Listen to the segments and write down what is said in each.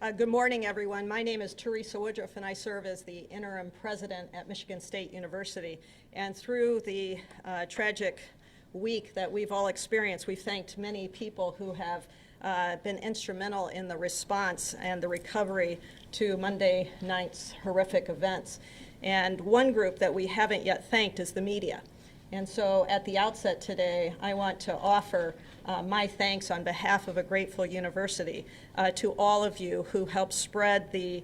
Good morning, everyone. My name is Teresa Woodruff, and I serve as the interim president at Michigan State University. And through the tragic week that we've all experienced, we've thanked many people who have been instrumental in the response and the recovery to Monday night's horrific events. And one group that we haven't yet thanked is the media. And so at the outset today, I want to offer my thanks on behalf of a grateful university to all of you who helped spread the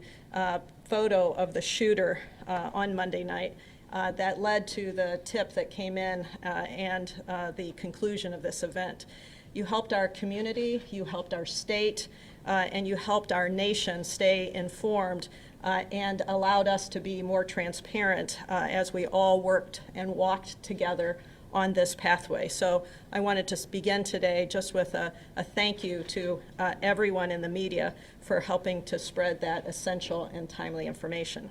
photo of the shooter on Monday night that led to the tip that came in and the conclusion of this event. You helped our community, you helped our state, and you helped our nation stay informed and allowed us to be more transparent as we all worked and walked together on this pathway. So I wanted to begin today just with a thank you to everyone in the media for helping to spread that essential and timely information.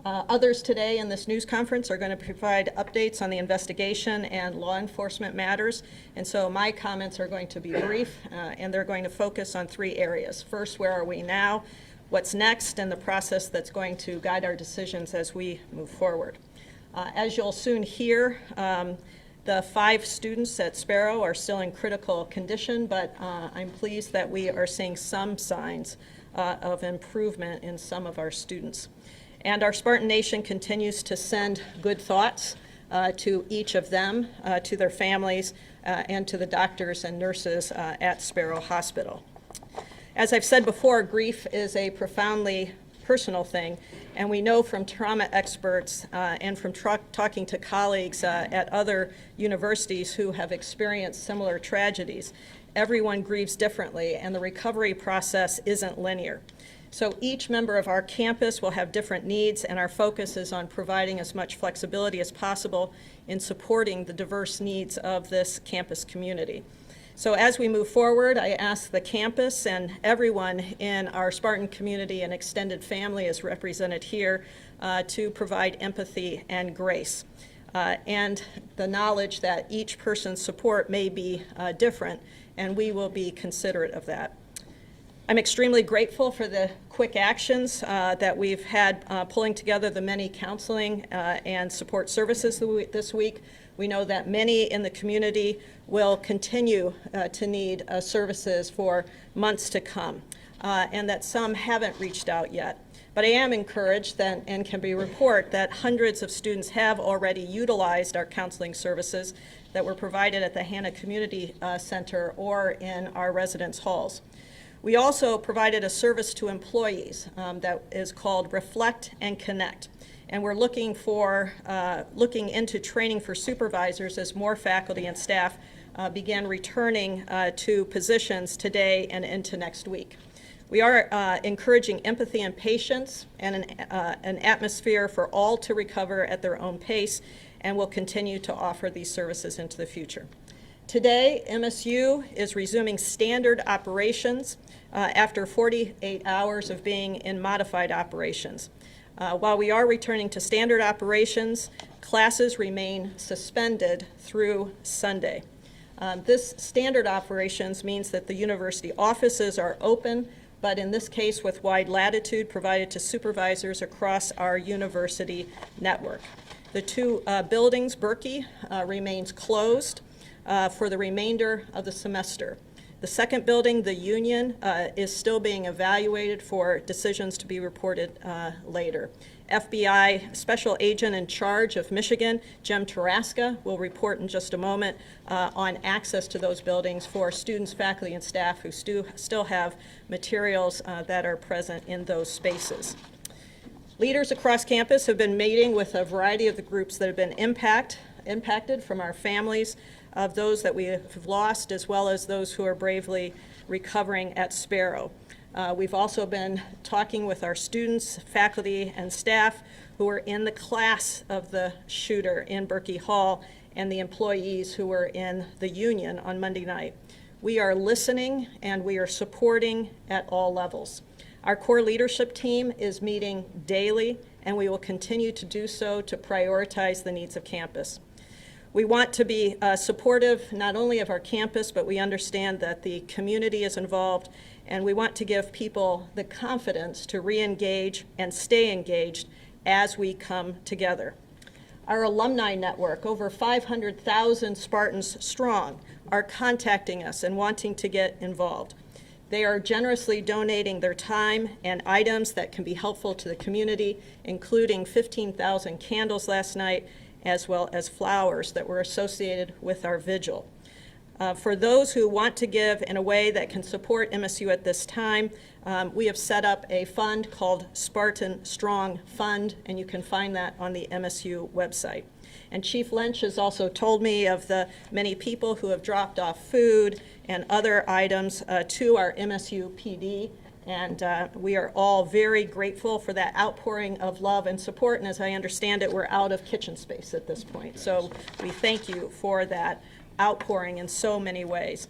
Others today in this news conference are going to provide updates on the investigation and law enforcement matters. And so my comments are going to be brief, and they're going to focus on three areas. First, where are we now? What's next? And the process that's going to guide our decisions as we move forward. As you'll soon hear, the 5 students at Sparrow are still in critical condition, but I'm pleased that we are seeing some signs of improvement in some of our students. And our Spartan Nation continues to send good thoughts to each of them, to their families, and to the doctors and nurses at Sparrow Hospital. As I've said before, grief is a profoundly personal thing, and we know from trauma experts and from talking to colleagues at other universities who have experienced similar tragedies, everyone grieves differently, and the recovery process isn't linear. So each member of our campus will have different needs, and our focus is on providing as much flexibility as possible in supporting the diverse needs of this campus community. So as we move forward, I ask the campus and everyone in our Spartan community and extended family as represented here to provide empathy and grace and the knowledge that each person's support may be different, and we will be considerate of that. I'm extremely grateful for the quick actions that we've had pulling together the many counseling and support services this week. We know that many in the community will continue to need services for months to come, and that some haven't reached out yet. But I am encouraged that, and can report that hundreds of students have already utilized our counseling services that were provided at the Hannah Community Center or in our residence halls. We also provided a service to employees that is called Reflect and Connect. And we're looking into training for supervisors as more faculty and staff begin returning to positions today and into next week. We are encouraging empathy and patience and an atmosphere for all to recover at their own pace, and will continue to offer these services into the future. Today, MSU is resuming standard operations after 48 hours of being in modified operations. While we are returning to standard operations, classes remain suspended through Sunday. This standard operations means that the university offices are open, but in this case with wide latitude provided to supervisors across our university network. The 2 buildings, Berkey, remains closed for the remainder of the semester. The second building, the Union, is still being evaluated for decisions to be reported later. FBI Special Agent in charge of Michigan, Jim Taraska, will report in just a moment on access to those buildings for students, faculty, and staff who still have materials that are present in those spaces. Leaders across campus have been meeting with a variety of the groups that have been impacted, from our families of those that we have lost, as well as those who are bravely recovering at Sparrow. We've also been talking with our students, faculty, and staff who were in the class of the shooter in Berkey Hall, and the employees who were in the Union on Monday night. We are listening and we are supporting at all levels. Our core leadership team is meeting daily, and we will continue to do so to prioritize the needs of campus. We want to be supportive not only of our campus, but we understand that the community is involved, and we want to give people the confidence to re-engage and stay engaged as we come together. Our alumni network, over 500,000 Spartans strong, are contacting us and wanting to get involved. They are generously donating their time and items that can be helpful to the community, including 15,000 candles last night, as well as flowers that were associated with our vigil. For those who want to give in a way that can support MSU at this time, we have set up a fund called Spartan Strong Fund, and you can find that on the MSU website. And Chief Lynch has also told me of the many people who have dropped off food and other items to our MSU PD, and we are all very grateful for that outpouring of love and support, and as I understand it, we're out of kitchen space at this point. So we thank you for that outpouring in so many ways.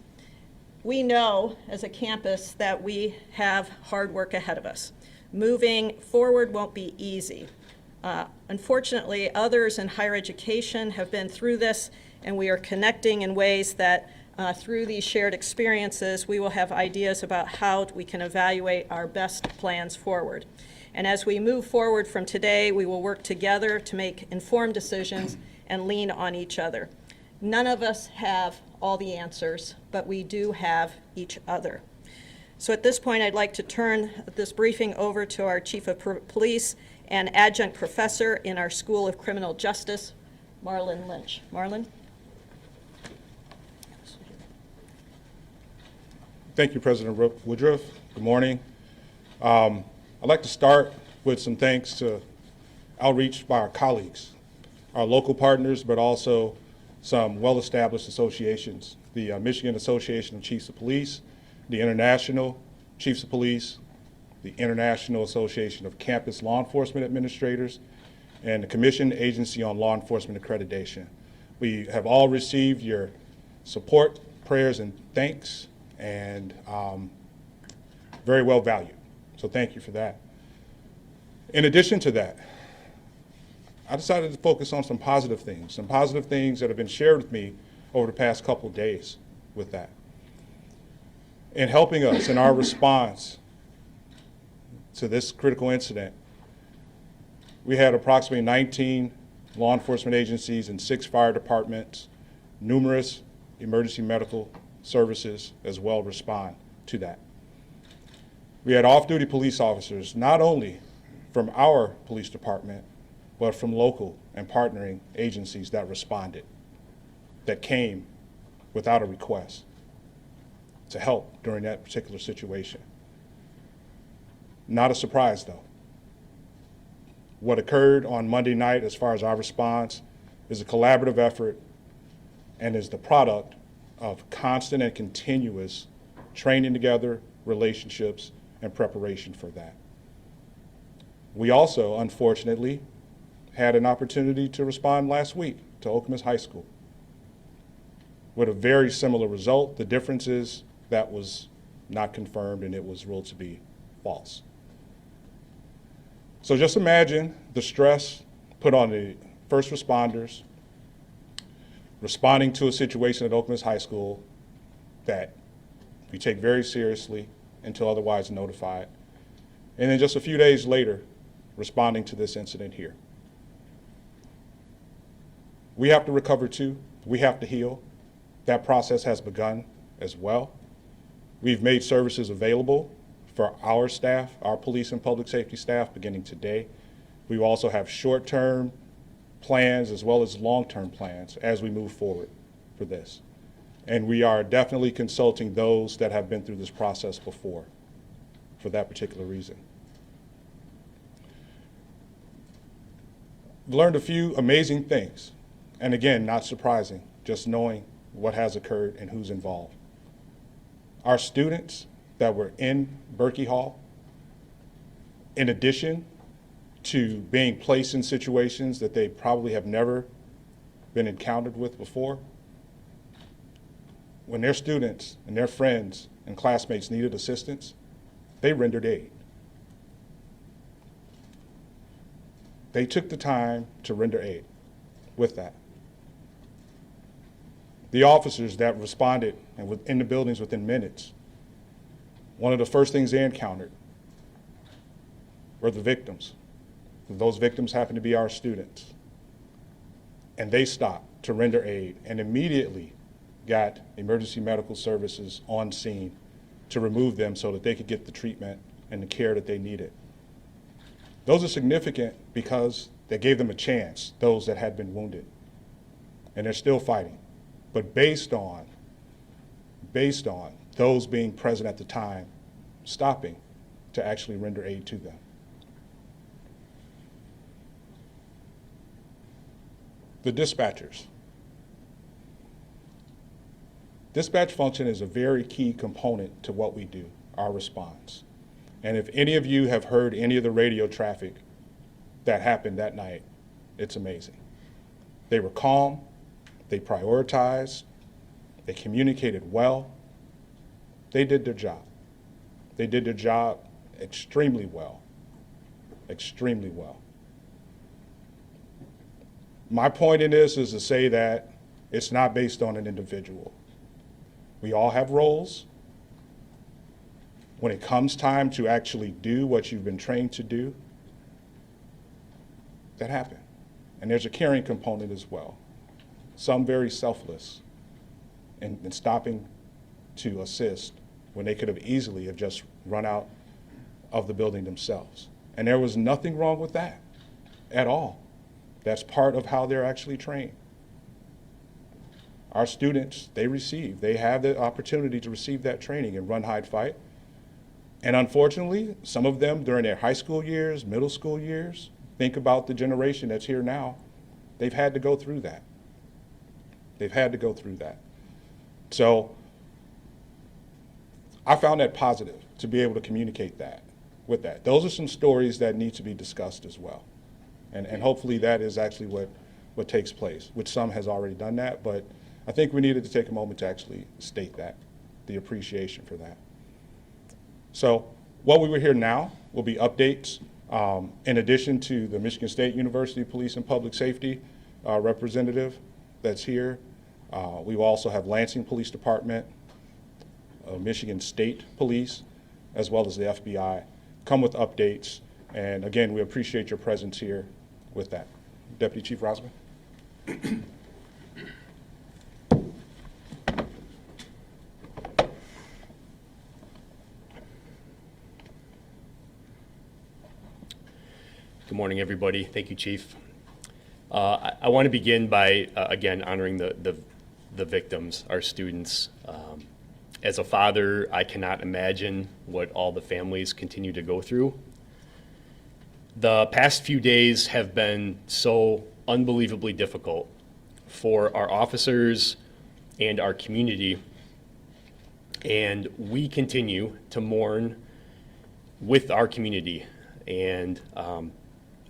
We know as a campus that we have hard work ahead of us. Moving forward won't be easy. Unfortunately, others in higher education have been through this, and we are connecting in ways that through these shared experiences, we will have ideas about how we can evaluate our best plans forward. And as we move forward from today, we will work together to make informed decisions and lean on each other. None of us have all the answers, but we do have each other. So at this point, I'd like to turn this briefing over to our Chief of Police and Adjunct Professor in our School of Criminal Justice, Marlon Lynch. Marlon? Thank you, President Woodruff. Good morning. I'd like to start with some thanks to outreach by our colleagues, our local partners, but also some well-established associations, the Michigan Association of Chiefs of Police, the International Chiefs of Police, the International Association of Campus Law Enforcement Administrators, and the Commission Agency on Law Enforcement Accreditation. We have all received your support, prayers, and thanks, and very well valued. So thank you for that. In addition to that, I decided to focus on some positive things that have been shared with me over the past couple of days with that. In helping us in our response to this critical incident, we had approximately 19 law enforcement agencies and 6 fire departments, numerous emergency medical services as well respond to that. We had off-duty police officers, not only from our police department, but from local and partnering agencies that responded, that came without a request to help during that particular situation. Not a surprise, though. What occurred on Monday night as far as our response is a collaborative effort and is the product of constant and continuous training together, relationships, and preparation for that. We also, unfortunately, had an opportunity to respond last week to Okemos High School with a very similar result. The difference is that was not confirmed and it was ruled to be false. So just imagine the stress put on the first responders responding to a situation at Okemos High School that we take very seriously until otherwise notified. And then just a few days later, responding to this incident here. We have to recover too. We have to heal. That process has begun as well. We've made services available for our staff, our police and public safety staff, beginning today. We will also have short-term plans as well as long-term plans as we move forward for this. And we are definitely consulting those that have been through this process before for that particular reason. I've learned a few amazing things. And again, not surprising, just knowing what has occurred and who's involved. Our students that were in Berkey Hall, in addition to being placed in situations that they probably have never been encountered with before, when their students and their friends and classmates needed assistance, they rendered aid. They took the time to render aid with that. The officers that responded and were in the buildings within minutes, one of the first things they encountered were the victims. Those victims happened to be our students. And they stopped to render aid and immediately got emergency medical services on scene to remove them so that they could get the treatment and the care that they needed. Those are significant because they gave them a chance, those that had been wounded. And they're still fighting. But based on those being present at the time, stopping to actually render aid to them. The dispatchers. Dispatch function is a very key component to what we do, our response. And if any of you have heard any of the radio traffic that happened that night, it's amazing. They were calm, they prioritized, they communicated well, they did their job. They did their job extremely well, extremely well. My point in this is to say that it's not based on an individual. We all have roles. When it comes time to actually do what you've been trained to do, that happened. And there's a caring component as well. Some very selfless in stopping to assist when they could have easily have just run out of the building themselves. And there was nothing wrong with that at all. That's part of how they're actually trained. Our students, they have the opportunity to receive that training and run, hide, fight. And unfortunately, some of them during their high school years, middle school years, think about the generation that's here now, they've had to go through that. They've had to go through that. So I found that positive to be able to communicate that with that. Those are some stories that need to be discussed as well. And hopefully that is actually what takes place, which some has already done that, but I think we needed to take a moment to actually state that, the appreciation for that. So what we will hear now will be updates in addition to the Michigan State University Police and Public Safety representative that's here. We will also have Lansing Police Department, Michigan State Police, as well as the FBI come with updates. And again, we appreciate your presence here with that. Deputy Chief Rosman. Good morning, everybody. Thank you, Chief. I want to begin by, again, honoring the victims, our students. As a father, I cannot imagine what all the families continue to go through. The past few days have been so unbelievably difficult for our officers and our community, and we continue to mourn with our community and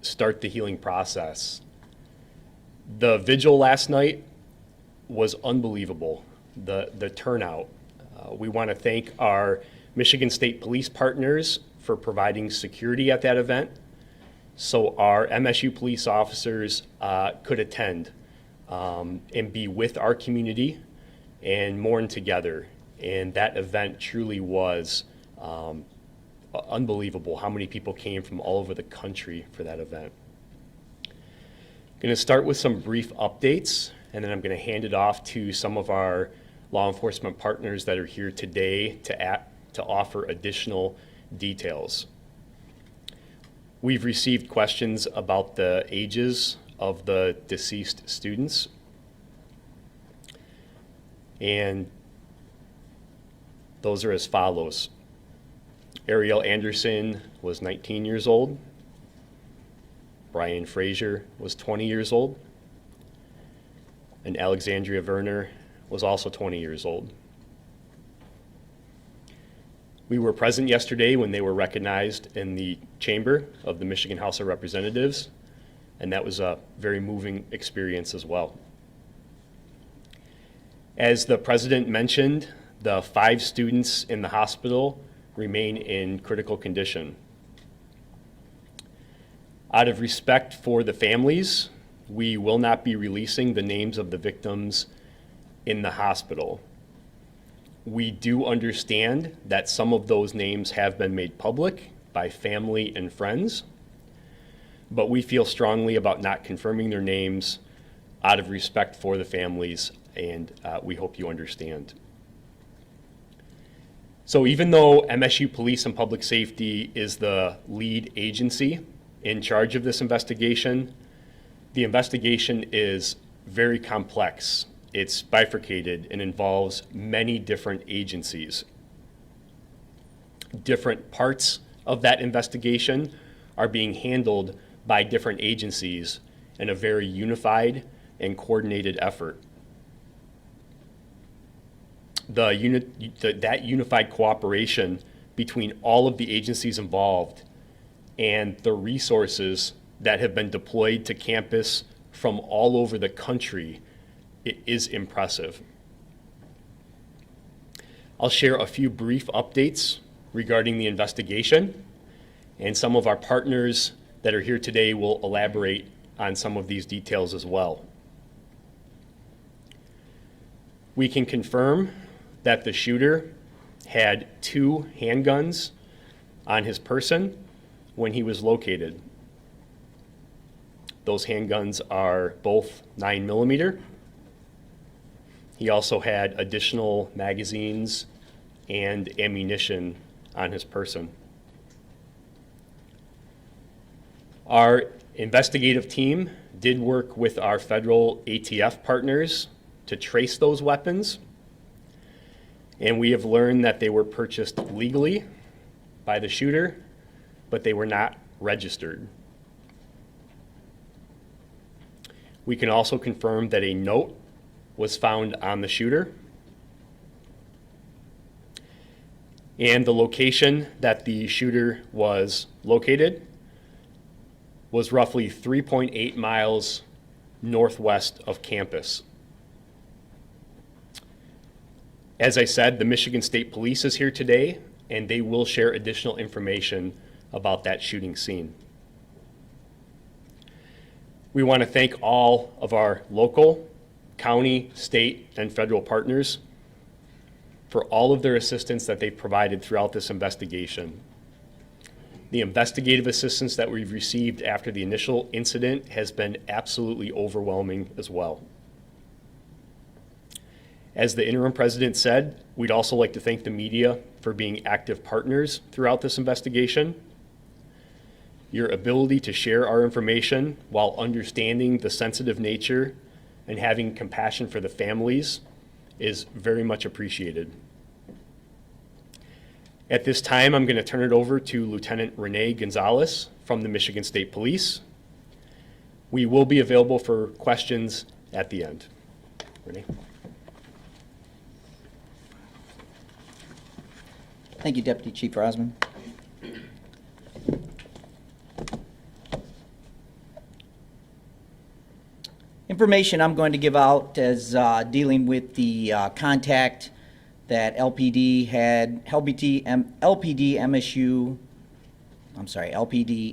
start the healing process. The vigil last night was unbelievable, the turnout. We want to thank our Michigan State Police partners for providing security at that event so our MSU police officers could attend and be with our community and mourn together. And that event truly was unbelievable how many people came from all over the country for that event. I'm going to start with some brief updates, and then I'm going to hand it off to some of our law enforcement partners that are here today to offer additional details. We've received questions about the ages of the deceased students, and those are as follows. Ariel Anderson was 19 years old. Brian Frazier was 20 years old. And Alexandria Werner was also 20 years old. We were present yesterday when they were recognized in the chamber of the Michigan House of Representatives, and that was a very moving experience as well. As the president mentioned, the 5 students in the hospital remain in critical condition. Out of respect for the families, we will not be releasing the names of the victims in the hospital. We do understand that some of those names have been made public by family and friends, but we feel strongly about not confirming their names out of respect for the families, and we hope you understand. So even though MSU Police and Public Safety is the lead agency in charge of this investigation, the investigation is very complex. It's bifurcated and involves many different agencies. Different parts of that investigation are being handled by different agencies in a very unified and coordinated effort. That unified cooperation between all of the agencies involved and the resources that have been deployed to campus from all over the country, it is impressive. I'll share a few brief updates regarding the investigation, and some of our partners that are here today will elaborate on some of these details as well. We can confirm that the shooter had 2 handguns on his person when he was located. Those handguns are both 9mm. He also had additional magazines and ammunition on his person. Our investigative team did work with our federal ATF partners to trace those weapons, and we have learned that they were purchased legally by the shooter, but they were not registered. We can also confirm that a note was found on the shooter, and the location that the shooter was located was roughly 3.8 miles northwest of campus. As I said, the Michigan State Police is here today, and they will share additional information about that shooting scene. We want to thank all of our local, county, state, and federal partners for all of their assistance that they've provided throughout this investigation. The investigative assistance that we've received after the initial incident has been absolutely overwhelming as well. As the interim president said, we'd also like to thank the media for being active partners throughout this investigation. Your ability to share our information while understanding the sensitive nature and having compassion for the families is very much appreciated. At this time, I'm going to turn it over to Lieutenant Renee Gonzalez from the Michigan State Police. We will be available for questions at the end. Renee. Thank you, Deputy Chief Rosman. Information I'm going to give out is dealing with the contact that LPD,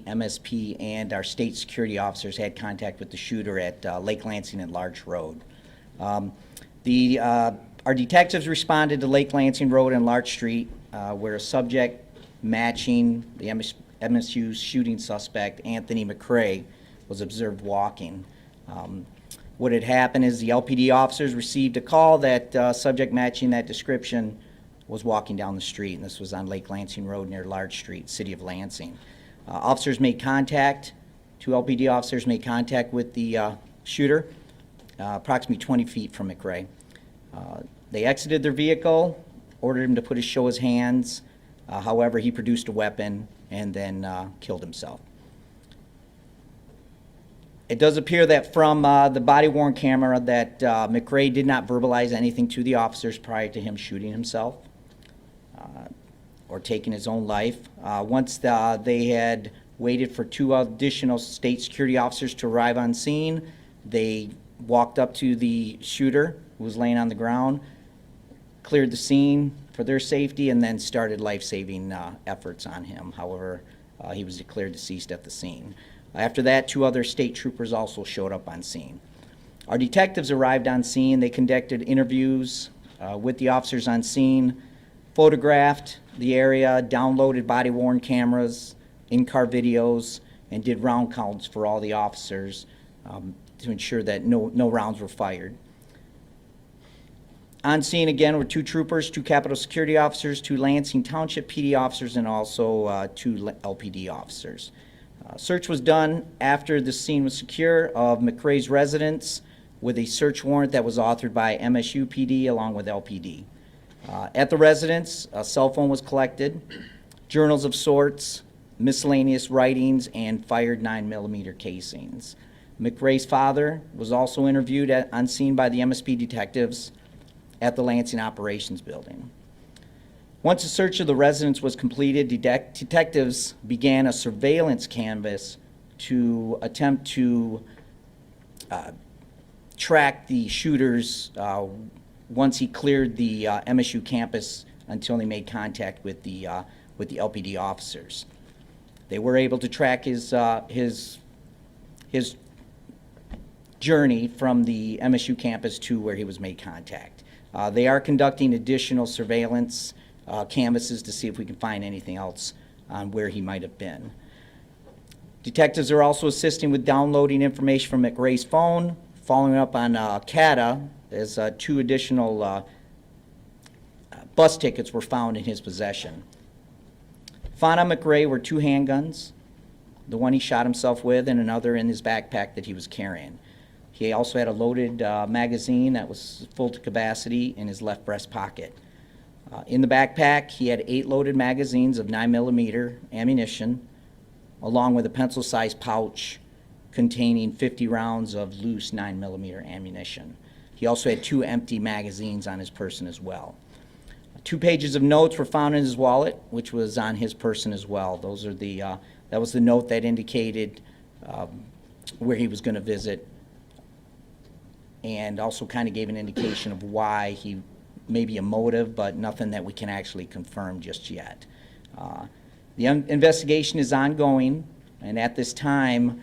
MSP, and our state security officers had contact with the shooter at Lake Lansing and Larch Road. Our detectives responded to Lake Lansing Road and Larch Street, where a subject matching the MSU's shooting suspect, Anthony McCrae, was observed walking. What had happened is the LPD officers received a call that subject matching that description was walking down the street, and this was on Lake Lansing Road near Larch Street, city of Lansing. Officers made contact, 2 LPD officers made contact with the shooter, approximately 20 feet from McCrae. They exited their vehicle, ordered him to show his hands. However, he produced a weapon and then killed himself. It does appear that from the body-worn camera that McCrae did not verbalize anything to the officers prior to him shooting himself or taking his own life. Once they had waited for 2 additional state security officers to arrive on scene, they walked up to the shooter who was laying on the ground, cleared the scene for their safety, and then started life-saving efforts on him. However, he was declared deceased at the scene. After that, 2 other state troopers also showed up on scene. Our detectives arrived on scene. They conducted interviews with the officers on scene, photographed the area, downloaded body-worn cameras, in-car videos, and did round counts for all the officers to ensure that no rounds were fired. On scene again were 2 troopers, 2 Capitol Security officers, 2 Lansing Township PD officers, and also 2 LPD officers. Search was done after the scene was secure of McRae's residence with a search warrant that was authored by MSU PD along with LPD. At the residence, a cell phone was collected, journals of sorts, miscellaneous writings, and fired 9mm casings. McRae's father was also interviewed on scene by the MSP detectives at the Lansing Operations Building. Once a search of the residence was completed, detectives began a surveillance canvass to attempt to track the shooters once he cleared the MSU campus until he made contact with the LPD officers. They were able to track his journey from the MSU campus to where he was made contact. They are conducting additional surveillance canvases to see if we can find anything else on where he might have been. Detectives are also assisting with downloading information from McRae's phone, following up on CATA, as 2 additional bus tickets were found in his possession. Found on McRae were 2 handguns, the one he shot himself with and another in his backpack that he was carrying. He also had a loaded magazine that was full to capacity in his left breast pocket. In the backpack, he had 8 loaded magazines of 9mm ammunition, along with a pencil-sized pouch containing 50 rounds of loose 9mm ammunition. He also had 2 empty magazines on his person as well. 2 pages of notes were found in his wallet, which was on his person as well. Those are that was the note that indicated where he was going to visit, and also kind of gave an indication of why he maybe a motive, but nothing that we can actually confirm just yet. The investigation is ongoing, and at this time,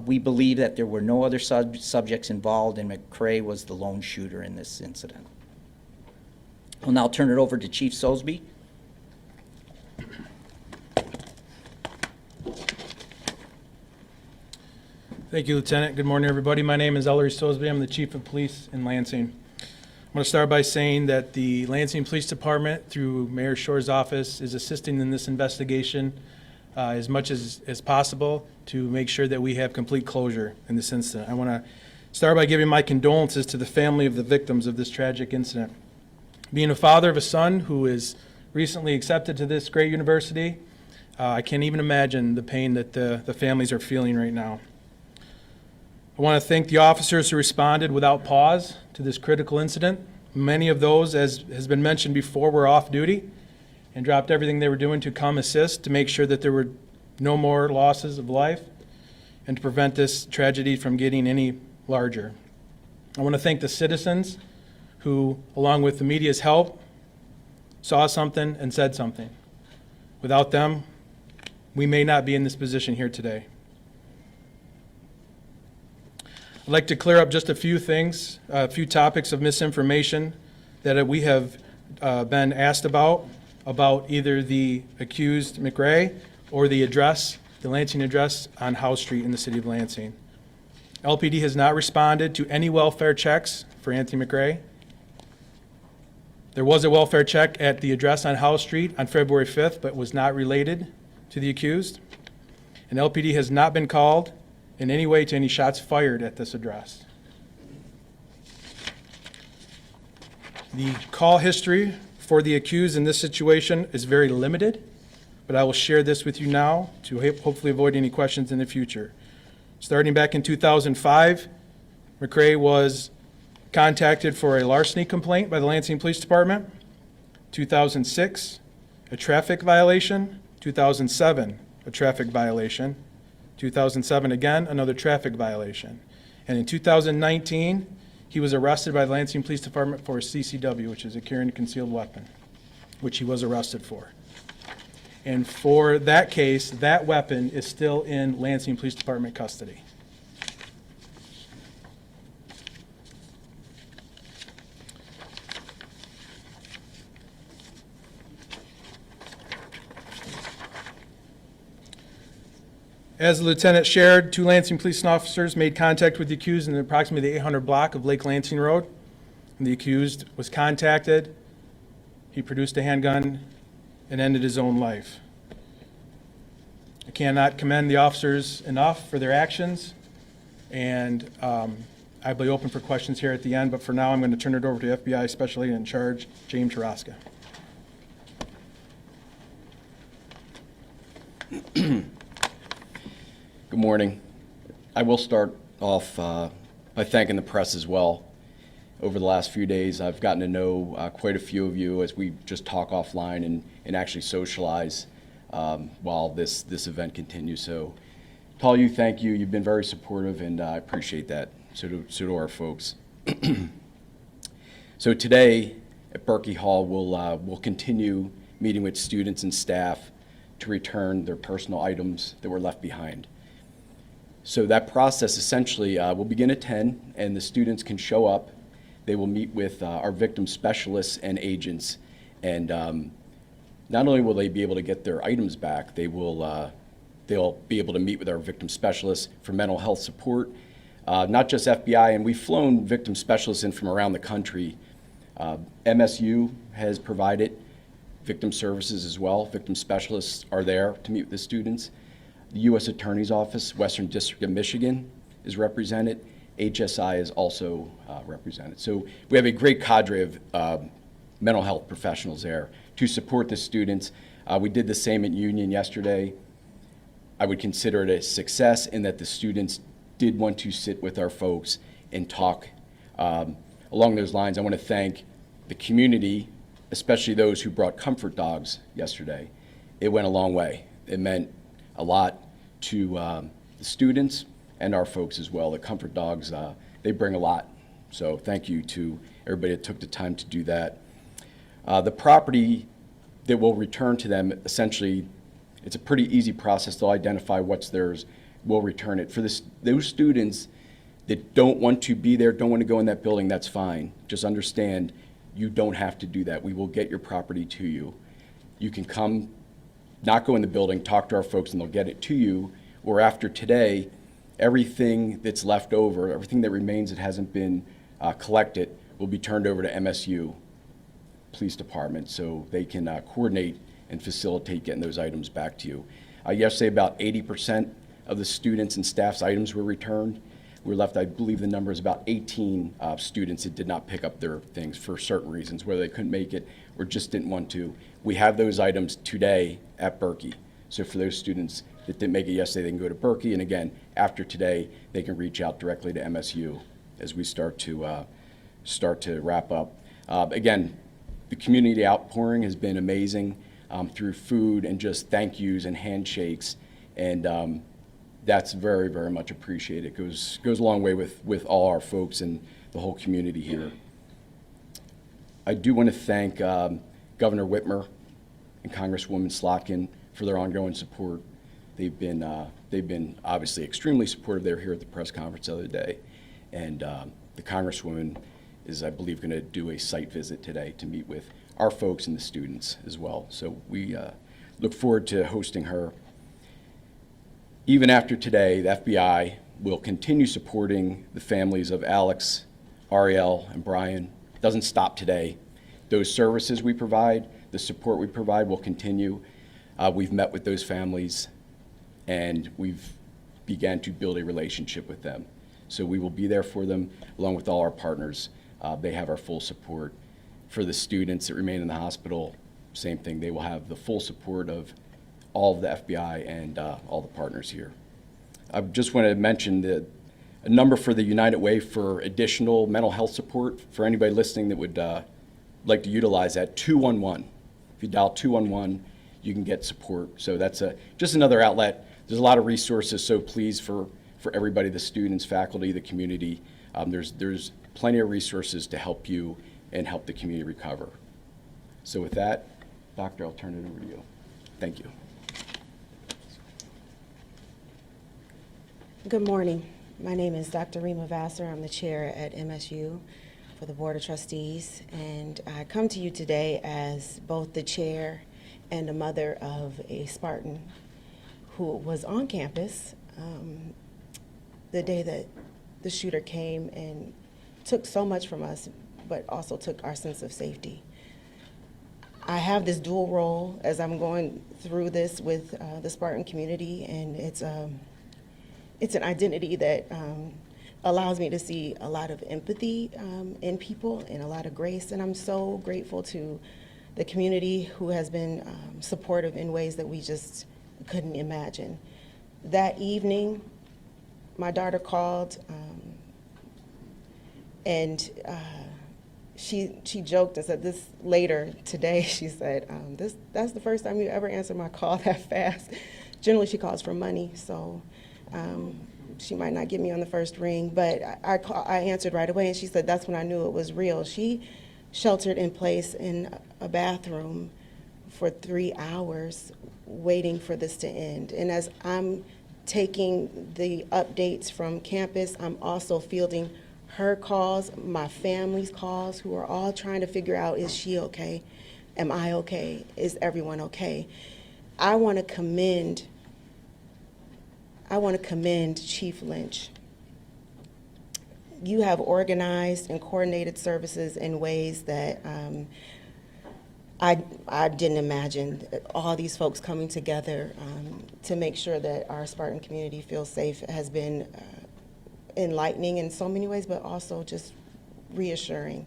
we believe that there were no other subjects involved, and McRae was the lone shooter in this incident. I'll now turn it over to Chief Sosby. Thank you, Lieutenant. Good morning, everybody. My name is Ellery Sosby. I'm the Chief of Police in Lansing. I'm going to start by saying that the Lansing Police Department, through Mayor Shore's office, is assisting in this investigation as much as possible to make sure that we have complete closure in this incident. I want to start by giving my condolences to the family of the victims of this tragic incident. Being a father of a son who is recently accepted to this great university, I can't even imagine the pain that the families are feeling right now. I want to thank the officers who responded without pause to this critical incident. Many of those, as has been mentioned before, were off duty and dropped everything they were doing to come assist to make sure that there were no more losses of life and to prevent this tragedy from getting any larger. I want to thank the citizens who, along with the media's help, saw something and said something. Without them, we may not be in this position here today. I'd like to clear up just a few things, a few topics of misinformation that we have been asked about either the accused McRae or the address, the Lansing address on House Street in the city of Lansing. LPD has not responded to any welfare checks for Anthony McRae. There was a welfare check at the address on House Street on February 5th, but was not related to the accused. And LPD has not been called in any way to any shots fired at this address. The call history for the accused in this situation is very limited, but I will share this with you now to hopefully avoid any questions in the future. Starting back in 2005, McRae was contacted for a larceny complaint by the Lansing Police Department. 2006, a traffic violation. 2007, a traffic violation. 2007, again, another traffic violation. And in 2019, he was arrested by the Lansing Police Department for a CCW, which is a carrying a concealed weapon, which he was arrested for. And for that case, that weapon is still in Lansing Police Department custody. As the lieutenant shared, 2 Lansing police officers made contact with the accused in approximately the 800 block of Lake Lansing Road. When the accused was contacted, he produced a handgun and ended his own life. I cannot commend the officers enough for their actions, and I'll be open for questions here at the end, but for now I'm going to turn it over to FBI Special Agent in Charge, James Taraska. Good morning. I will start off by thanking the press as well. Over the last few days, I've gotten to know quite a few of you as we just talk offline and actually socialize while this event continues. So to all you, thank you. You've been very supportive, and I appreciate that. So do our folks. So today at Berkey Hall, we'll continue meeting with students and staff to return their personal items that were left behind. So that process essentially will begin at 10, and the students can show up. They will meet with our victim specialists and agents, and not only will they be able to get their items back, they'll be able to meet with our victim specialists for mental health support, not just FBI, and we've flown victim specialists in from around the country. MSU has provided victim services as well. Victim specialists are there to meet with the students. The U.S. Attorney's Office, Western District of Michigan, is represented. HSI is also represented. So we have a great cadre of mental health professionals there to support the students. We did the same at Union yesterday. I would consider it a success in that the students did want to sit with our folks and talk. Along those lines, I want to thank the community, especially those who brought comfort dogs yesterday. It went a long way. It meant a lot to the students and our folks as well. The comfort dogs, they bring a lot. So thank you to everybody that took the time to do that. The property that will return to them, essentially, it's a pretty easy process. They'll identify what's theirs, we'll return it. For those students that don't want to be there, don't want to go in that building, that's fine. Just understand, you don't have to do that. We will get your property to you. You can come, not go in the building, talk to our folks, and they'll get it to you. Or after today, everything that's left over, everything that remains that hasn't been collected, will be turned over to MSU Police Department so they can coordinate and facilitate getting those items back to you. Yesterday, about 80% of the students and staff's items were returned. We're left, I believe the number is about 18 students that did not pick up their things for certain reasons, whether they couldn't make it or just didn't want to. We have those items today at Berkey. So for those students that didn't make it yesterday, they can go to Berkey. And again, after today, they can reach out directly to MSU as we start to wrap up. Again, the community outpouring has been amazing through food and just thank yous and handshakes. And that's very, very much appreciated. It goes a long way with all our folks and the whole community here. I do want to thank Governor Whitmer and Congresswoman Slotkin for their ongoing support. They've been obviously extremely supportive. They were here at the press conference the other day. And the Congresswoman is, I believe, going to do a site visit today to meet with our folks and the students as well. So we look forward to hosting her. Even after today, the FBI will continue supporting the families of Alex, Ariel, and Brian. It doesn't stop today. Those services we provide, the support we provide will continue. We've met with those families, and we've began to build a relationship with them. So we will be there for them, along with all our partners. They have our full support. For the students that remain in the hospital, same thing. They will have the full support of all of the FBI and all the partners here. I just want to mention a number for the United Way for additional mental health support for anybody listening that would like to utilize that, 211. If you dial 211, you can get support. So that's just another outlet. There's a lot of resources, so please, for everybody, the students, faculty, the community, there's plenty of resources to help you and help the community recover. So with that, Doctor, I'll turn it over to you. Thank you. Good morning. My name is Dr. Rima Vassar. I'm the chair at MSU for the Board of Trustees, and I come to you today as both the chair and a mother of a Spartan who was on campus the day that the shooter came and took so much from us, but also took our sense of safety. I have this dual role as I'm going through this with the Spartan community, and it's an identity that allows me to see a lot of empathy in people and a lot of grace, and I'm so grateful to the community who has been supportive in ways that we just couldn't imagine. That evening, my daughter called, and she joked and said this later today. She said, that's the first time you ever answered my call that fast. Generally, she calls for money, so she might not get me on the first ring, but I answered right away, and she said that's when I knew it was real. She sheltered in place in a bathroom for 3 hours waiting for this to end. And as I'm taking the updates from campus, I'm also fielding her calls, my family's calls, who are all trying to figure out, is she okay? Am I okay? Is everyone okay? I want to commend Chief Lynch. You have organized and coordinated services in ways that I didn't imagine. All these folks coming together to make sure that our Spartan community feels safe has been enlightening in so many ways, but also just reassuring.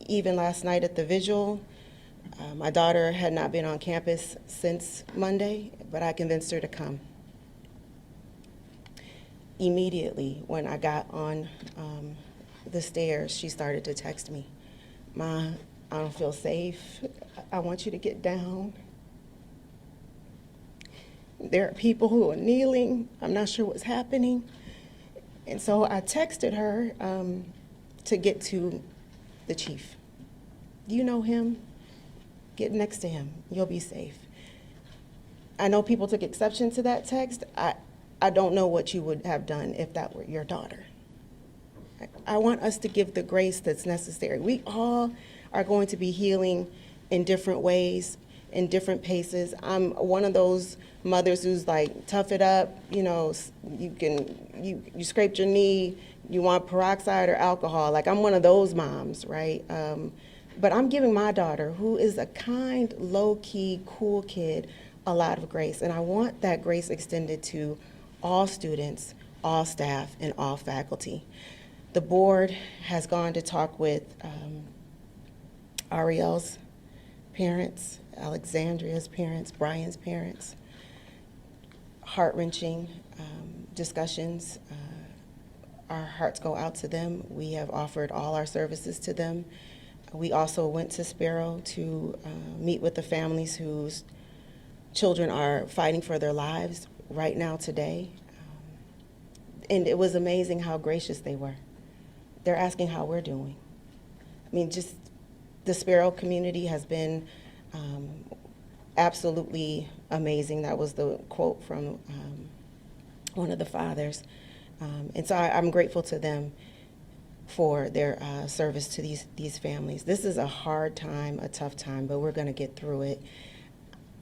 Even last night at the vigil, my daughter had not been on campus since Monday, but I convinced her to come. Immediately when I got on the stairs, she started to text me, "Ma, I don't feel safe. I want you to get down. There are people who are kneeling. I'm not sure what's happening." And so I texted her to get to the chief. You know him? Get next to him. You'll be safe. I know people took exception to that text. I don't know what you would have done if that were your daughter. I want us to give the grace that's necessary. We all are going to be healing in different ways, in different paces. I'm one of those mothers who's like, tough it up, you know, you scraped your knee, you want peroxide or alcohol. Like, I'm one of those moms, right? But I'm giving my daughter, who is a kind, low-key, cool kid, a lot of grace. And I want that grace extended to all students, all staff, and all faculty. The board has gone to talk with Ariel's parents, Alexandria's parents, Brian's parents. Heart-wrenching discussions. Our hearts go out to them. We have offered all our services to them. We also went to Sparrow to meet with the families whose children are fighting for their lives right now today. And it was amazing how gracious they were. They're asking how we're doing. I mean, just the Sparrow community has been absolutely amazing. That was the quote from one of the fathers. And so I'm grateful to them for their service to these families. This is a hard time, a tough time, but we're going to get through it.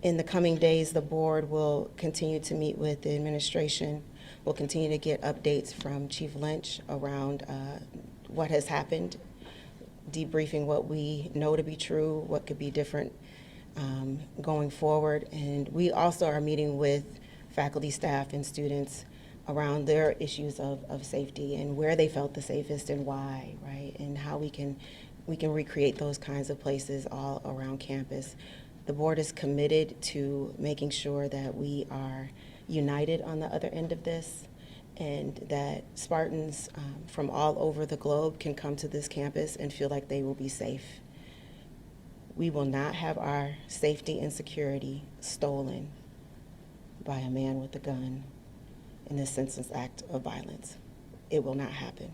In the coming days, the board will continue to meet with the administration. We'll continue to get updates from Chief Lynch around what has happened, debriefing what we know to be true, what could be different going forward. And we also are meeting with faculty, staff, and students around their issues of safety and where they felt the safest and why, right? And how we can recreate those kinds of places all around campus. The board is committed to making sure that we are united on the other end of this, and that Spartans from all over the globe can come to this campus and feel like they will be safe. We will not have our safety and security stolen by a man with a gun in a senseless act of violence. It will not happen.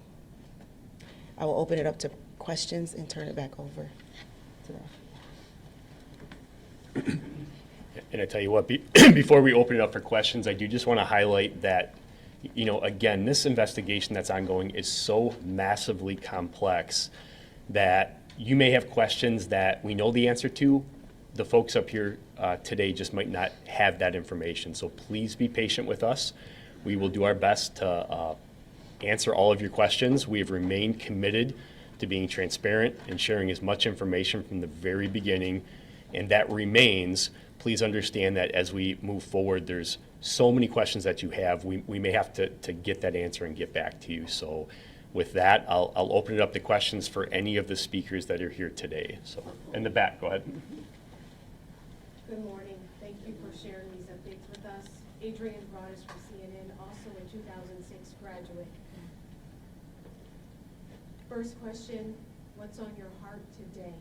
I will open it up to questions and turn it back over to them. And I tell you what, before we open it up for questions, I do just want to highlight that, you know, again, this investigation that's ongoing is so massively complex that you may have questions that we know the answer to, the folks up here today just might not have that information. So please be patient with us. We will do our best to answer all of your questions. We have remained committed to being transparent and sharing as much information from the very beginning, and that remains. Please understand that as we move forward, there's so many questions that you have. We may have to get that answer and get back to you. So with that, I'll open it up to questions for any of the speakers that are here today. So in the back, go ahead. Good morning. Thank you for sharing these updates with us. Adrian Broadus from CNN, also a 2006 graduate. First question, what's on your heart today?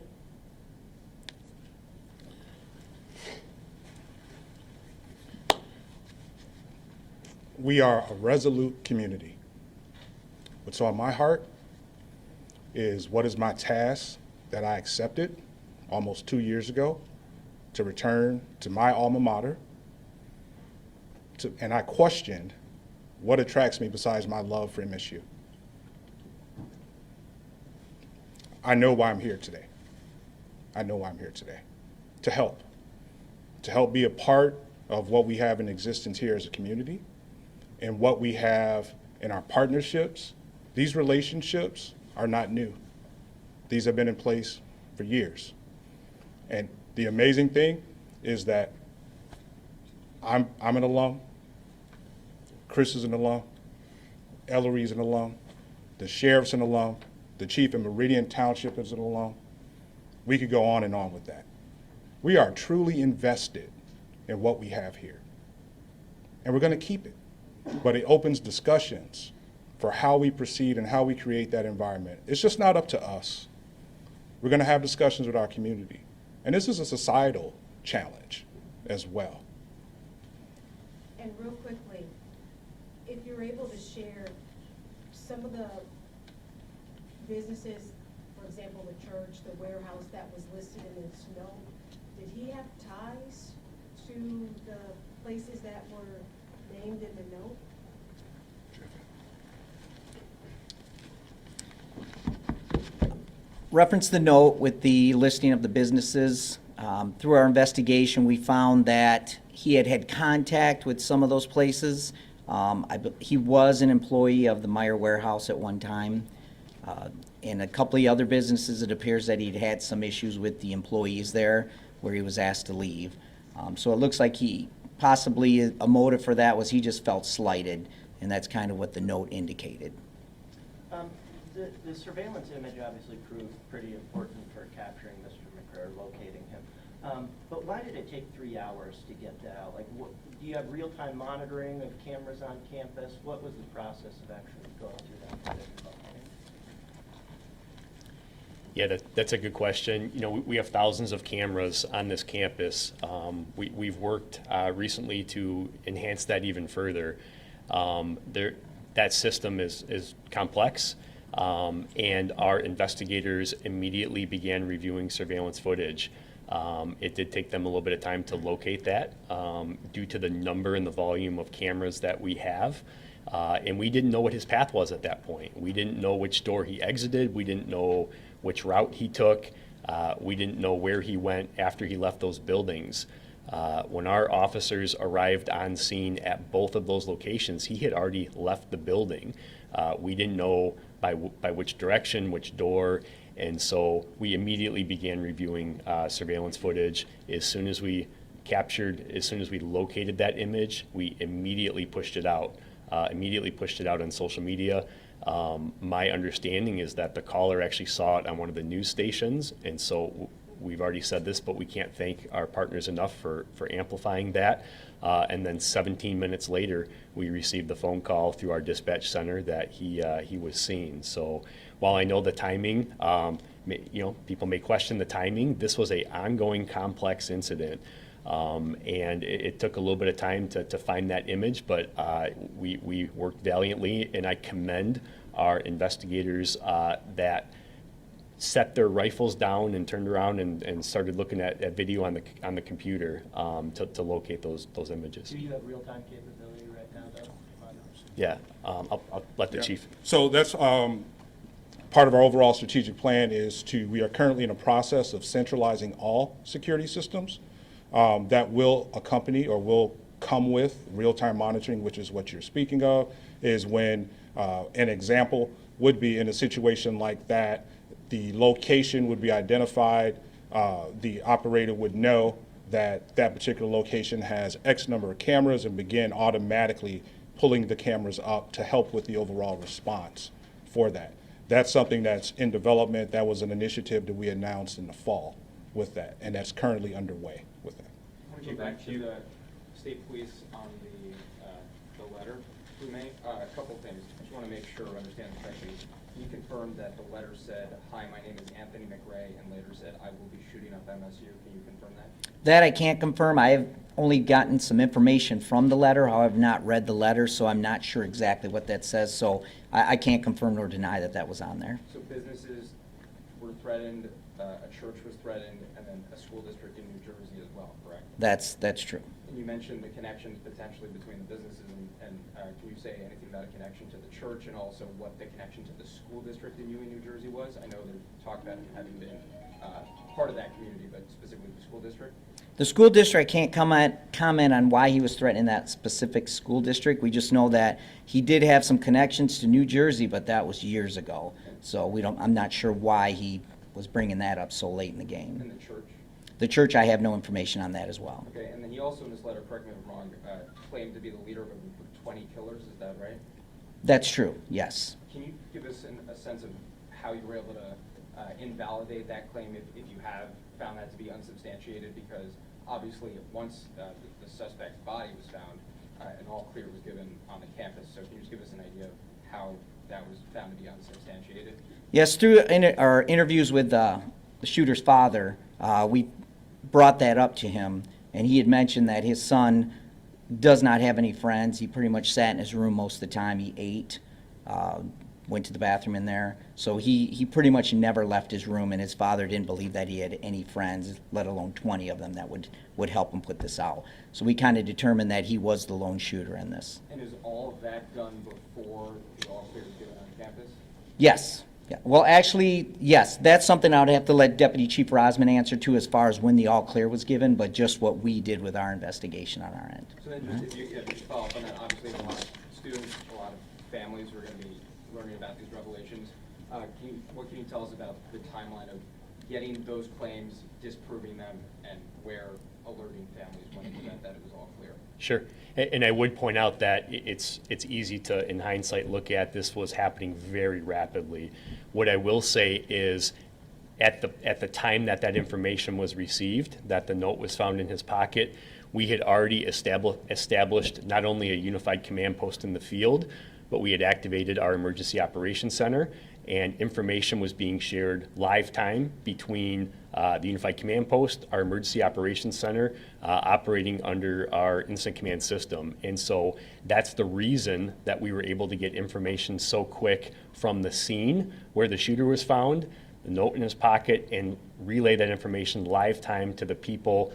We are a resolute community. What's on my heart is what is my task that I accepted almost 2 years ago to return to my alma mater. And I questioned what attracts me besides my love for MSU. I know why I'm here today. I know why I'm here today. To help be a part of what we have in existence here as a community and what we have in our partnerships. These relationships are not new. These have been in place for years. And the amazing thing is that I'm an alum, Chris is an alum, Ellery's an alum, the sheriff's an alum, the chief in Meridian Township is an alum. We could go on and on with that. We are truly invested in what we have here. And we're going to keep it. But it opens discussions for how we proceed and how we create that environment. It's just not up to us. We're going to have discussions with our community. And this is a societal challenge as well. And real quickly, if you're able to share some of the businesses, for example, the church, the warehouse that was listed in this note, did he have ties to the places that were named in the note? Reference the note with the listing of the businesses. Through our investigation, we found that he had had contact with some of those places. He was an employee of the Meyer Warehouse at one time. In a couple of other businesses, it appears that he'd had some issues with the employees there where he was asked to leave. So it looks like possibly a motive for that was he just felt slighted, and that's kind of what the note indicated. The surveillance image obviously proved pretty important for capturing Mr. McCrae, locating him. But why did it take 3 hours to get that out? Like, do you have real-time monitoring of cameras on campus? What was the process of actually going through that? Yeah, that's a good question. You know, we have thousands of cameras on this campus. We've worked recently to enhance that even further. That system is complex, and our investigators immediately began reviewing surveillance footage. It did take them a little bit of time to locate that due to the number and the volume of cameras that we have. And we didn't know what his path was at that point. We didn't know which door he exited. We didn't know which route he took. We didn't know where he went after he left those buildings. When our officers arrived on scene at both of those locations, he had already left the building. We didn't know by which direction, which door, and so we immediately began reviewing surveillance footage. As soon as we located that image, we immediately pushed it out on social media. My understanding is that the caller actually saw it on one of the news stations, and so we've already said this, but we can't thank our partners enough for amplifying that. And then 17 minutes later, we received the phone call through our dispatch center that he was seen. So while I know the timing, people may question the timing, this was an ongoing complex incident. And it took a little bit of time to find that image, but we worked valiantly, and I commend our investigators that set their rifles down and turned around and started looking at video on the computer to locate those images. Do you have real-time capability right now, though? Yeah, I'll let the chief. So that's part of our overall strategic plan is we are currently in a process of centralizing all security systems that will accompany or will come with real-time monitoring, which is what you're speaking of, is when an example would be in a situation like that, the location would be identified, the operator would know that that particular location has X number of cameras and begin automatically pulling the cameras up to help with the overall response for that. That's something that's in development. That was an initiative that we announced in the fall with that, and that's currently underway with that. I want to go back to the state police on the letter we made. A couple things. I just want to make sure I understand it correctly. You confirmed that the letter said, "Hi, my name is Anthony McRae," and later said, "I will be shooting up MSU." Can you confirm that? That I can't confirm. I have only gotten some information from the letter. I have not read the letter, so I'm not sure exactly what that says. So I can't confirm nor deny that that was on there. So businesses were threatened, a church was threatened, and then a school district in New Jersey as well, correct? That's true. And you mentioned the connections potentially between the businesses, and can you say anything about a connection to the church and also what the connection to the school district in New Jersey was? I know there's talk about him having been part of that community, but specifically the school district? The school district can't comment on why he was threatening that specific school district. We just know that he did have some connections to New Jersey, but that was years ago. So I'm not sure why he was bringing that up so late in the game. And the church? The church, I have no information on that as well. Okay, and then he also in this letter, correct me if I'm wrong, claimed to be the leader of a group of 20 killers, is that right? That's true, yes. Can you give us a sense of how you were able to invalidate that claim if you have found that to be unsubstantiated? Because obviously once the suspect's body was found, an all clear was given on the campus. So can you just give us an idea of how that was found to be unsubstantiated? Yes, through our interviews with the shooter's father, we brought that up to him, and he had mentioned that his son does not have any friends. He pretty much sat in his room most of the time. He ate, went to the bathroom in there. So he pretty much never left his room, and his father didn't believe that he had any friends, let alone 20 of them that would help him put this out. So we kind of determined that he was the lone shooter in this. And is all of that done before the all clear was given on campus? Yes. Yeah. Well, actually, yes. That's something I would have to let Deputy Chief Rosman answer to as far as when the all clear was given, but just what we did with our investigation on our end. So then just if you could follow up on that, obviously there's a lot of students, a lot of families who are going to be learning about these revelations. What can you tell us about the timeline of getting those claims, disproving them, and where alerting families when in the event that it was all clear? Sure. And I would point out that it's easy to, in hindsight, look at this was happening very rapidly. What I will say is at the time that information was received, that the note was found in his pocket, we had already established not only a unified command post in the field, but we had activated our emergency operations center, and information was being shared live time between the Unified Command Post, our Emergency Operations Center, operating under our Incident Command System. And so that's the reason that we were able to get information so quick from the scene where the shooter was found, the note in his pocket, and relay that information live time to the people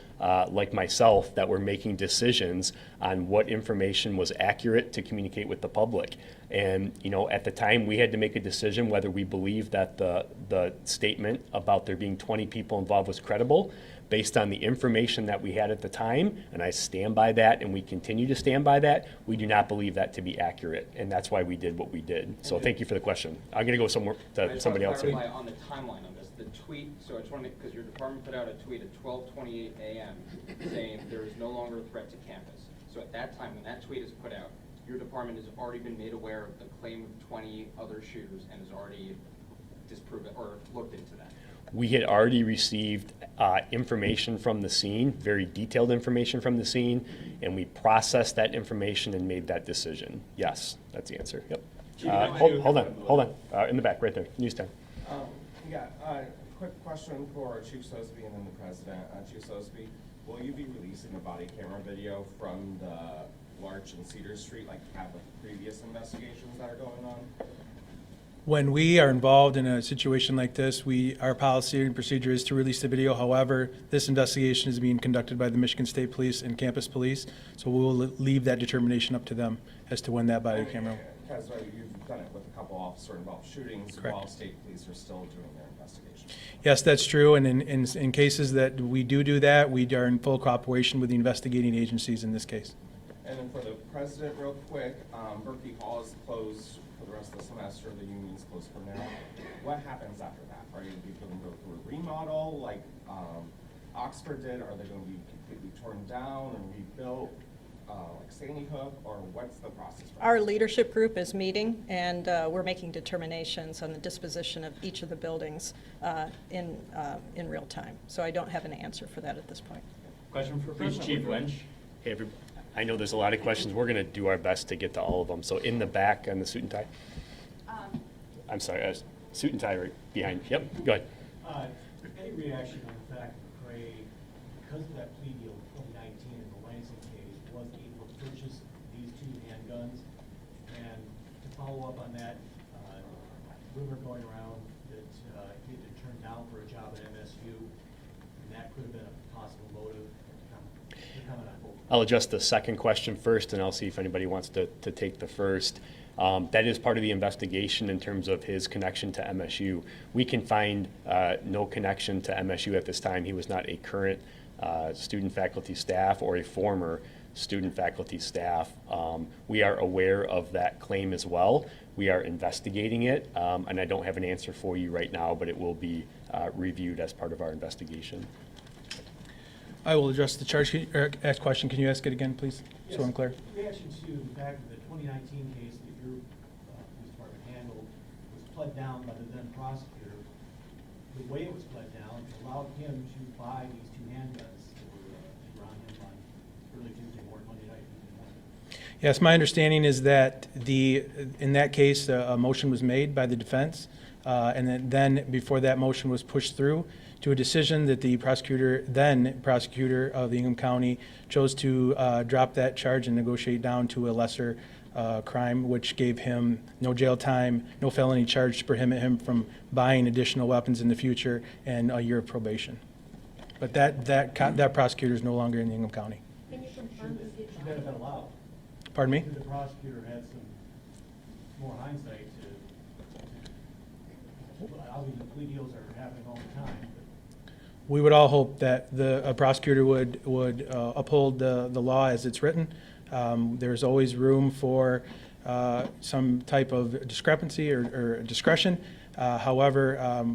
like myself that were making decisions on what information was accurate to communicate with the public. And at the time we had to make a decision whether we believed that the statement about there being 20 people involved was credible based on the information that we had at the time, and I stand by that and we continue to stand by that. We do not believe that to be accurate, and that's why we did what we did. So thank you for the question. I'm going to go somewhere to somebody else. I just want to clarify on the timeline on this. The tweet, so I just want to, because your department put out a tweet at 12:28 a.m. saying there is no longer a threat to campus. So at that time, when that tweet is put out, your department has already been made aware of the claim of 20 other shooters and has already disproved it or looked into that. We had already received information from the scene, very detailed information from the scene, and we processed that information and made that decision. Yes, that's the answer. Yep. Hold on. In the back, right there. News time. Quick question for Chief Sosebee and then the President. Chief Sosebee, will you be releasing a body camera video from the Larch and Cedar Street, like have the previous investigations that are going on? When we are involved in a situation like this, our policy and procedure is to release the video. However, this investigation is being conducted by the Michigan State Police and Campus Police, so we will leave that determination up to them as to when that body camera. President, you've done it with a couple officer-involved shootings Correct. while state police are still doing their investigation. Yes, that's true, and in cases that we do that, we are in full cooperation with the investigating agencies in this case. And then for the president, real quick, Berkey Hall is closed for the rest of the semester. The union's closed for now. What happens after that? Are you going to go through a remodel like Oxford did? Are they going to be completely torn down and rebuilt like Sandy Hook? Or what's the process? Our leadership group is meeting, and we're making determinations on the disposition of each of the buildings in real time. So I don't have an answer for that at this point. Question for Police Chief Lynch. Hey, I know there's a lot of questions. We're going to do our best to get to all of them. So in the back on the suit and tie. I'm sorry, suit and tie right behind. Yep, go ahead. Any reaction on the fact that McCray, because of that plea deal in 2019 in the Lansing case, was able to purchase these 2 handguns? And to follow up on that, rumor going around that he had been turned down for a job at MSU, and that could have been a possible motive. Comment on both. I'll address the second question first, and I'll see if anybody wants to take the first. That is part of the investigation in terms of his connection to MSU. We can find no connection to MSU at this time. He was not a current student faculty staff or a former student faculty staff. We are aware of that claim as well. We are investigating it, and I don't have an answer for you right now, but it will be reviewed as part of our investigation. I will address the charge asked question. Can you ask it again, please, so I'm clear? Reaction to the fact that the 2019 case that your police department handled was pled down by the then prosecutor. The way it was pled down allowed him to buy these 2 handguns that were on him on early Tuesday morning, Monday night. Yes, my understanding is that in that case, a motion was made by the defense, and then before that motion was pushed through to a decision that the then prosecutor of the Ingham County chose to drop that charge and negotiate down to a lesser crime, which gave him no jail time, no felony charge to prohibit him from buying additional weapons in the future, and a year of probation. But that prosecutor is no longer in Ingham County. Can you confirm this did Should that have been allowed? Pardon me? Should the prosecutor had some more hindsight to, obviously plea deals are happening all the time. We would all hope that a prosecutor would uphold the law as it's written. There's always room for some type of discrepancy or discretion. However,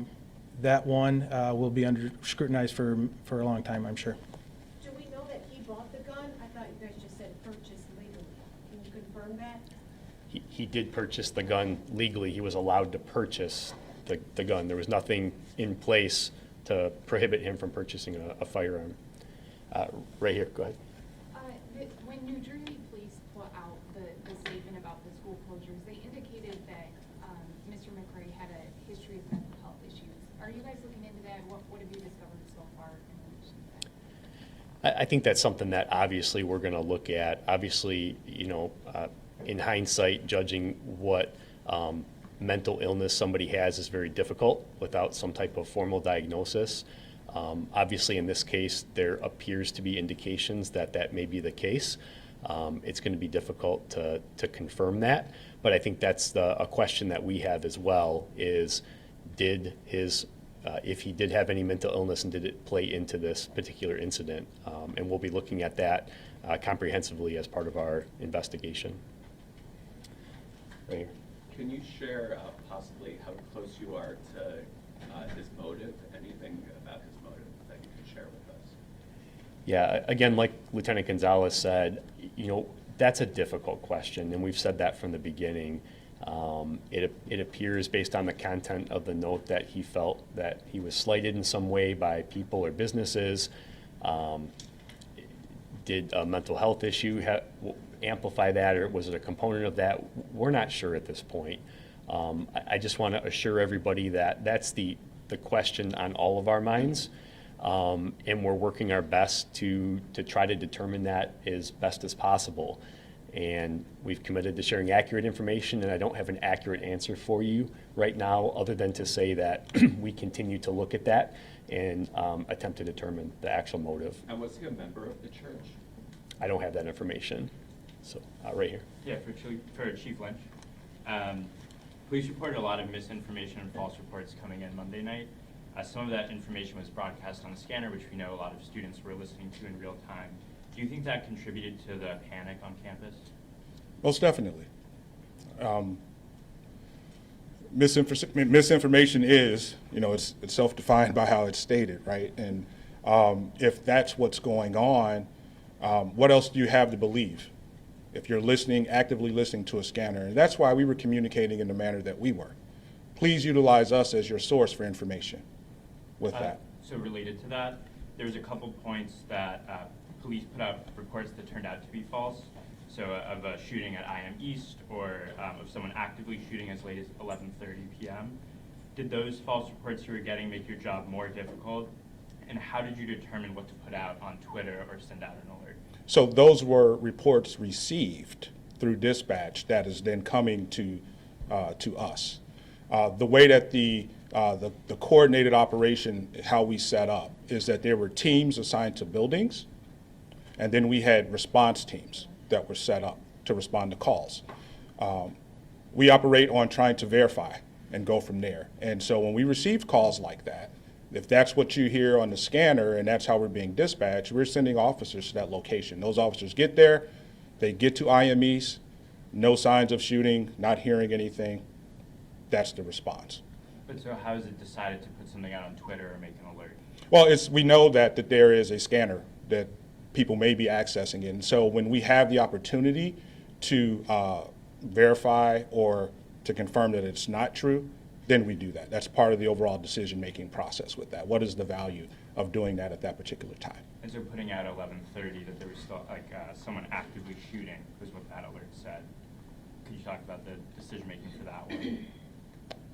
that one will be under scrutinized for a long time, I'm sure. Do we know that he bought the gun? I thought you guys just said purchased legally. Can you confirm that? He did purchase the gun legally. He was allowed to purchase the gun. There was nothing in place to prohibit him from purchasing a firearm. Right here, go ahead. When New Jersey Police put out the statement about the school closures, they indicated that Mr. McCray had a history of mental health issues. Are you guys looking into that? What have you discovered so far in relation to that? I think that's something that obviously we're going to look at. Obviously, in hindsight, judging what mental illness somebody has is very difficult without some type of formal diagnosis. Obviously, in this case, there appears to be indications that may be the case. It's going to be difficult to confirm that, but I think that's a question that we have as well, is if he did have any mental illness and did it play into this particular incident? And we'll be looking at that comprehensively as part of our investigation. Right here. Can you share possibly how close you are to his motive? Anything about his motive that you can share with us? Yeah, again, like Lieutenant Gonzalez said, that's a difficult question, and we've said that from the beginning. It appears based on the content of the note that he felt that he was slighted in some way by people or businesses. Did a mental health issue amplify that, or was it a component of that? We're not sure at this point. I just want to assure everybody that that's the question on all of our minds, and we're working our best to try to determine that as best as possible. And we've committed to sharing accurate information, and I don't have an accurate answer for you right now other than to say that we continue to look at that and attempt to determine the actual motive. And was he a member of the church? I don't have that information. So, right here. Yeah, for Chief Lynch. Police reported a lot of misinformation and false reports coming in Monday night. Some of that information was broadcast on the scanner, which we know a lot of students were listening to in real time. Do you think that contributed to the panic on campus? Most definitely. Misinformation is, it's self-defined by how it's stated, right? And if that's what's going on, what else do you have to believe? If you're listening, actively listening to a scanner. And that's why we were communicating in the manner that we were. Please utilize us as your source for information with that. So related to that, there was a couple points that police put out reports that turned out to be false. So of a shooting at IM East, or of someone actively shooting as late as 11:30 p.m. Did those false reports you were getting make your job more difficult? And how did you determine what to put out on Twitter or send out an alert? So those were reports received through dispatch that is then coming to us. The way that the coordinated operation, how we set up, is that there were teams assigned to buildings, and then we had response teams that were set up to respond to calls. We operate on trying to verify and go from there. And so when we receive calls like that, if that's what you hear on the scanner and that's how we're being dispatched, we're sending officers to that location. Those officers get there, they get to IMEs, no signs of shooting, not hearing anything. That's the response. But so how is it decided to put something out on Twitter or make an alert? Well, we know that there is a scanner that people may be accessing it. And so when we have the opportunity to verify or to confirm that it's not true, then we do that. That's part of the overall decision-making process with that. What is the value of doing that at that particular time? And so putting out 11:30 that there was still someone actively shooting was what that alert said. Could you talk about the decision-making for that one?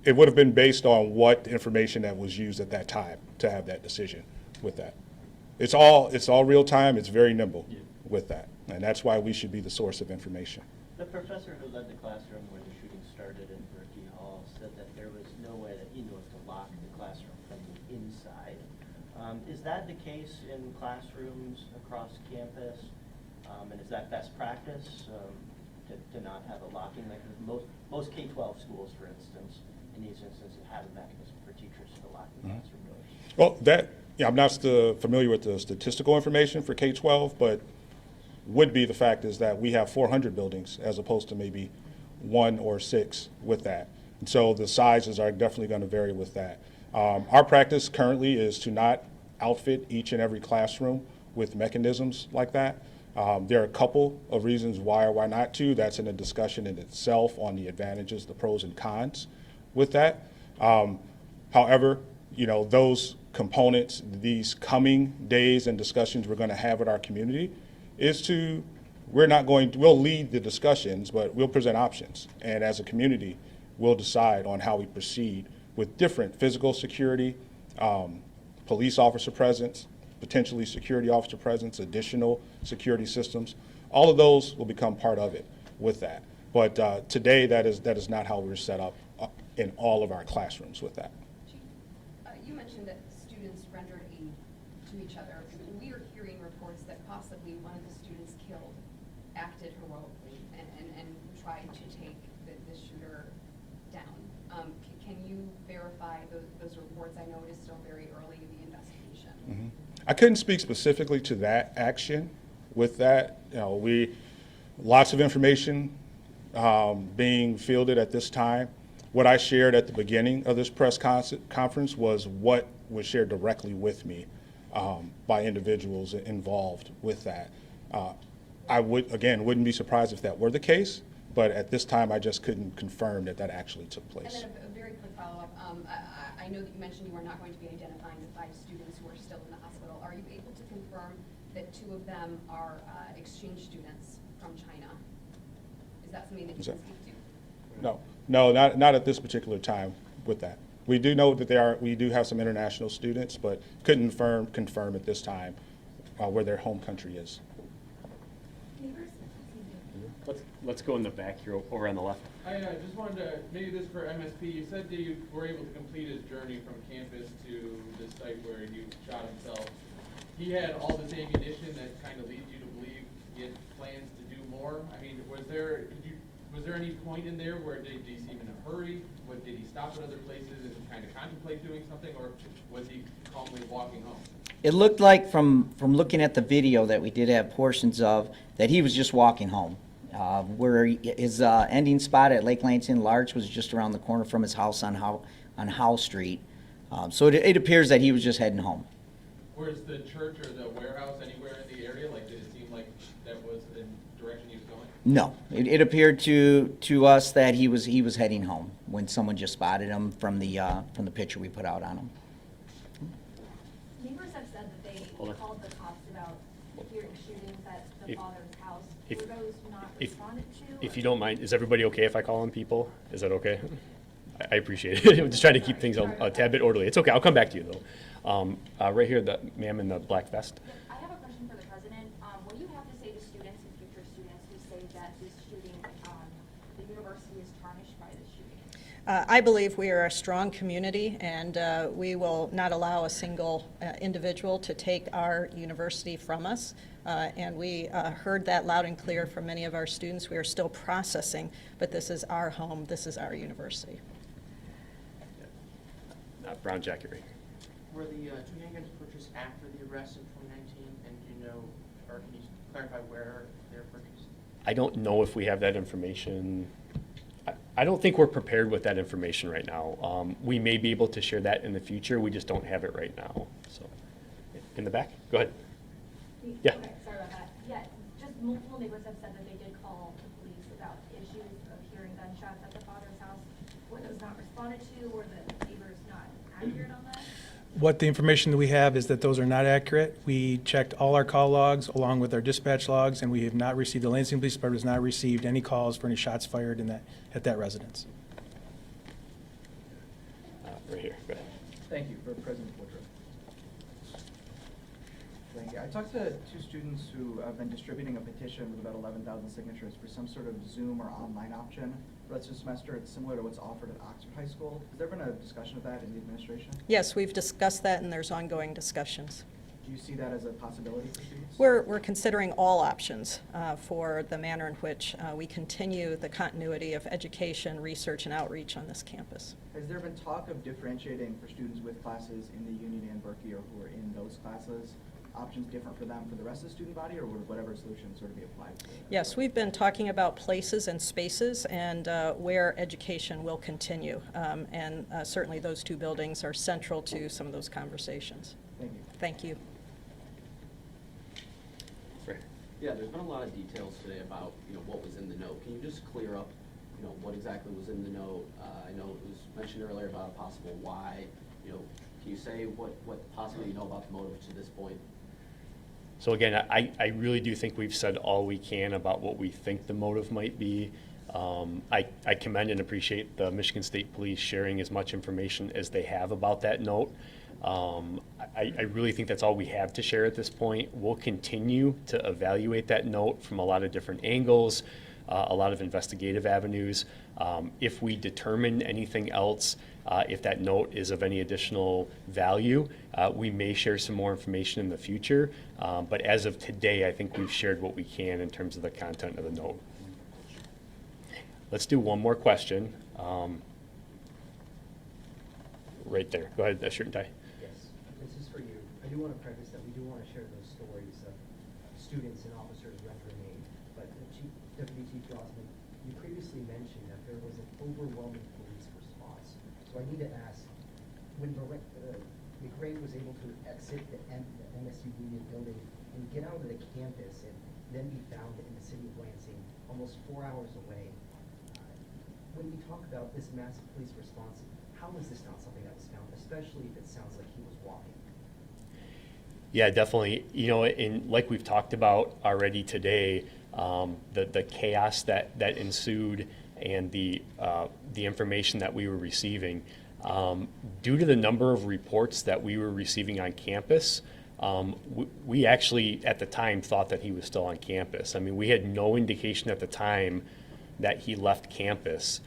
It would have been based on what information that was used at that time to have that decision with that. It's all real time. It's very nimble with that. And that's why we should be the source of information. The professor who led the classroom where the shooting started in Berkey Hall said that there was no way that he knew of to lock the classroom from the inside. Is that the case in classrooms across campus? And is that best practice to not have a locking mechanism? Most K-12 schools, for instance, in these instances, have a mechanism for teachers to lock the classroom doors. Well, I'm not familiar with the statistical information for K-12, but would be the fact is that we have 400 buildings as opposed to maybe 1 or 6 with that. And so the sizes are definitely going to vary with that. Our practice currently is to not outfit each and every classroom with mechanisms like that. There are a couple of reasons why or why not to. That's in a discussion in itself on the advantages, the pros and cons with that. However, those components, these coming days and discussions we're going to have with our community is we'll lead the discussions, but we'll present options. And as a community, we'll decide on how we proceed with different physical security, police officer presence, potentially security officer presence, additional security systems. All of those will become part of it with that. But today, that is not how we're set up in all of our classrooms with that. Chief, you mentioned that students rendered aid to each other. We are hearing reports that possibly one of the students killed acted heroically and tried to take the shooter down. Can you verify those reports? I know it is still very early in the investigation. Mm-hmm. I couldn't speak specifically to that action with that. Lots of information being fielded at this time. What I shared at the beginning of this press conference was what was shared directly with me by individuals involved with that. I wouldn't be surprised if that were the case, but at this time I just couldn't confirm that actually took place. And then a very quick follow-up. I know that you mentioned you are not going to be identifying the 5 students who are still in the hospital. Are you able to confirm that 2 of them are exchange students from China? Is that something that you can speak to? No, not at this particular time with that. We do know that we do have some international students, but couldn't confirm at this time where their home country is. Let's go in the back here, over on the left. I just wanted to, maybe this for MSP, you said that you were able to complete his journey from campus to the site where he shot himself. He had all this ammunition that kind of leads you to believe he had plans to do more. I mean, Was there any point in there where did he seem in a hurry? Did he stop at other places and kind of contemplate doing something, or was he calmly walking home? It looked like from looking at the video that we did have portions of, that he was just walking home. Where his ending spot at Lake Lansing Larch was just around the corner from his house on Howe Street. So it appears that he was just heading home. Where's the church or the warehouse anywhere in the area? Like, did it seem like that was the direction he was going? No, it appeared to us that he was heading home when someone just spotted him from the picture we put out on him. Neighbors have said that they called the cops about hearing shootings at the father's house. Were those not responded to? If you don't mind, is everybody okay if I call on people? Is that okay? I appreciate it. I'm just trying to keep things a tad bit orderly. It's okay. I'll come back to you, though. Right here, the ma'am in the black vest. I have a question for the president. What do you have to say to students and future students who say that this shooting, the university is tarnished by this shooting? I believe we are a strong community, and we will not allow a single individual to take our university from us. And we heard that loud and clear from many of our students. We are still processing, but this is our home. This is our university. Brown jacket right here. Were the two handguns purchased after the arrest in 2019? And do you know, or can you clarify where they're purchased? I don't know if we have that information. I don't think we're prepared with that information right now. We may be able to share that in the future. We just don't have it right now. So, in the back, go ahead. Yeah. Okay, sorry about that. Yeah, just multiple neighbors have said that they did call the police about issues of hearing gunshots at the father's house. Were those not responded to? Were the neighbors not accurate on that? What the information that we have is that those are not accurate. We checked all our call logs along with our dispatch logs, and we have not received, the Lansing Police Department has not received any calls for any shots fired at that residence. Right here, go ahead. Thank you, for President Woodruff. Thank you. I talked to two students who have been distributing a petition with about 11,000 signatures for some sort of Zoom or online option for the rest of the semester. It's similar to what's offered at Oxford High School. Has there been a discussion of that in the administration? Yes, we've discussed that, and there's ongoing discussions. Do you see that as a possibility for students? We're considering all options for the manner in which we continue the continuity of education, research, and outreach on this campus. Has there been talk of differentiating for students with classes in the Union and Berkeley or who are in those classes, options different for them for the rest of the student body, or would whatever solution sort of be applied to? Yes, we've been talking about places and spaces and where education will continue. And certainly those two buildings are central to some of those conversations. Thank you. Thank you. Yeah, there's been a lot of details today about, what was in the note. Can you just clear up, what exactly was in the note? I know it was mentioned earlier about a possible why. Can you say what possibly you know about the motive to this point? So again, I really do think we've said all we can about what we think the motive might be. I commend and appreciate the Michigan State Police sharing as much information as they have about that note. I really think that's all we have to share at this point. We'll continue to evaluate that note from a lot of different angles, a lot of investigative avenues. If we determine anything else, if that note is of any additional value, we may share some more information in the future. But as of today, I think we've shared what we can in terms of the content of the note. Let's do one more question. Right there. Go ahead, shirt and tie. Yes, this is for you. I do want to preface that we do want to share those stories of students and officers rendering aid. But Deputy Chief Rossman, you previously mentioned that there was an overwhelming police response. So I need to ask, when McRae was able to exit the MSU Union building and get out of the campus and then be found in the city of Lansing, almost 4 hours away, when we talk about this massive police response, how is this not something that was found, especially if it sounds like he was walking? Yeah, definitely. And like we've talked about already today, the chaos that ensued and the information that we were receiving, due to the number of reports that we were receiving on campus, we actually at the time thought that he was still on campus. I mean, we had no indication at the time that he left campus.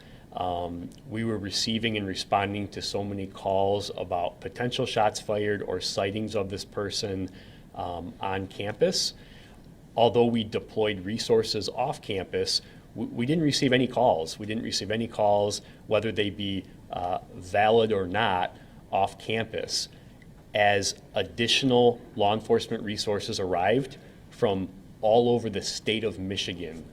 We were receiving and responding to so many calls about potential shots fired or sightings of this person on campus. Although we deployed resources off campus, we didn't receive any calls. We didn't receive any calls, whether they be valid or not, off campus. As additional law enforcement resources arrived from all over the state of Michigan,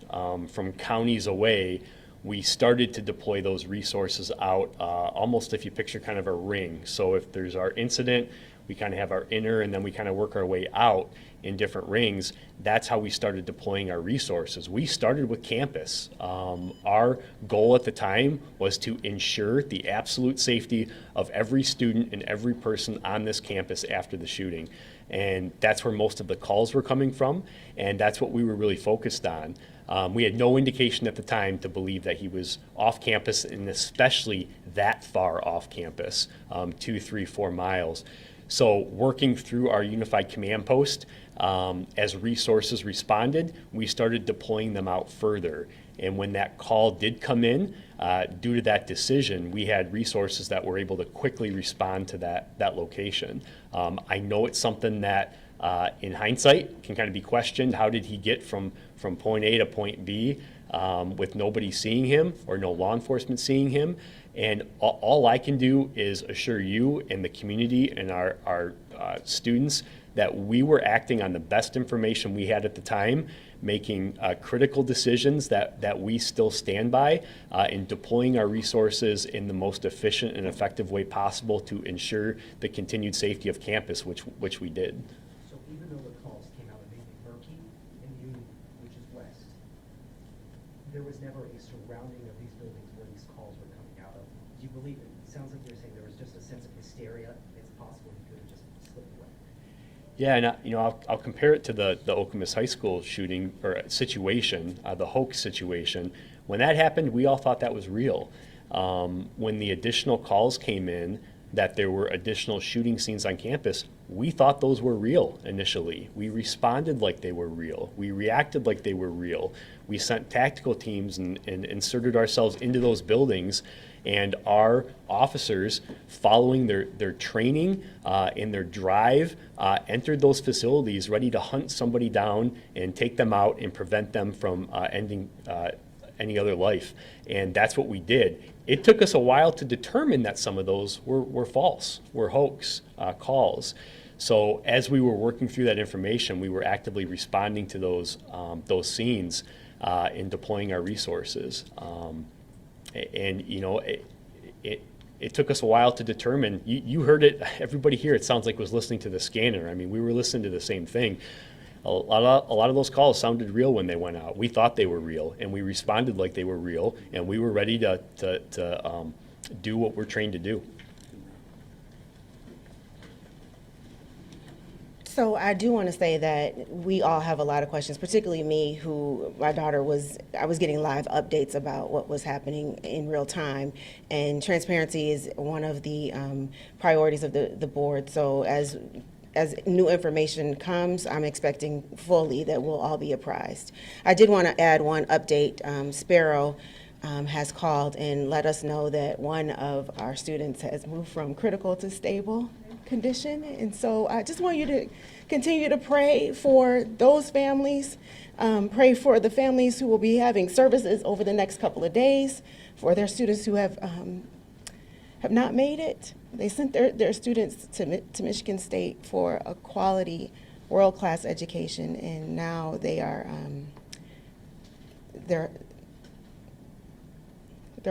from counties away, we started to deploy those resources out, almost if you picture kind of a ring. So if there's our incident, we kind of have our inner, and then we kind of work our way out in different rings. That's how we started deploying our resources. We started with campus. Our goal at the time was to ensure the absolute safety of every student and every person on this campus after the shooting. And that's where most of the calls were coming from, and that's what we were really focused on. We had no indication at the time to believe that he was off campus, and especially that far off campus, 2, 3, 4 miles. So working through our unified command post, as resources responded, we started deploying them out further. And when that call did come in, due to that decision, we had resources that were able to quickly respond to that location. I know it's something that, in hindsight, can kind of be questioned. How did he get from point A to point B with nobody seeing him or no law enforcement seeing him? And all I can do is assure you and the community and our students that we were acting on the best information we had at the time, making critical decisions that we still stand by, in deploying our resources in the most efficient and effective way possible to ensure the continued safety of campus, which we did. So even though the calls came out of maybe Murky and Union, which is west, there was never a surrounding of these buildings where these calls were coming out of. Do you believe it? It sounds like you're saying there was just a sense of hysteria. It's possible he could have just slipped away. Yeah, and I'll compare it to the Okemos High School shooting or situation, the hoax situation. When that happened, we all thought that was real. When the additional calls came in that there were additional shooting scenes on campus, we thought those were real initially. We responded like they were real. We reacted like they were real. We sent tactical teams and inserted ourselves into those buildings, and our officers, following their training and their drive, entered those facilities ready to hunt somebody down and take them out and prevent them from ending any other life. And that's what we did. It took us a while to determine that some of those were false, were hoax calls. So as we were working through that information, we were actively responding to those scenes and deploying our resources. And it took us a while to determine. You heard it. Everybody here, it sounds like, was listening to the scanner. I mean, we were listening to the same thing. A lot of those calls sounded real when they went out. We thought they were real, and we responded like they were real, and we were ready to do what we're trained to do. So I do want to say that we all have a lot of questions, particularly me, who my daughter I was getting live updates about what was happening in real time, and transparency is one of the priorities of the board. So as new information comes, I'm expecting fully that we'll all be apprised. I did want to add one update. Sparrow has called and let us know that one of our students has moved from critical to stable condition. And so I just want you to continue to pray for those families, pray for the families who will be having services over the next couple of days, for their students who have not made it. They sent their students to Michigan State for a quality, world-class education, and now they are they're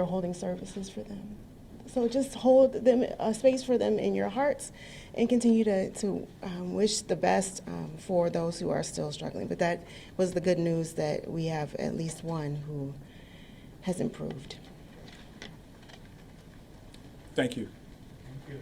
holding services for them. So just hold them a space for them in your hearts, and continue to wish the best for those who are still struggling. But that was the good news, that we have at least one who has improved. Thank you. Thank you.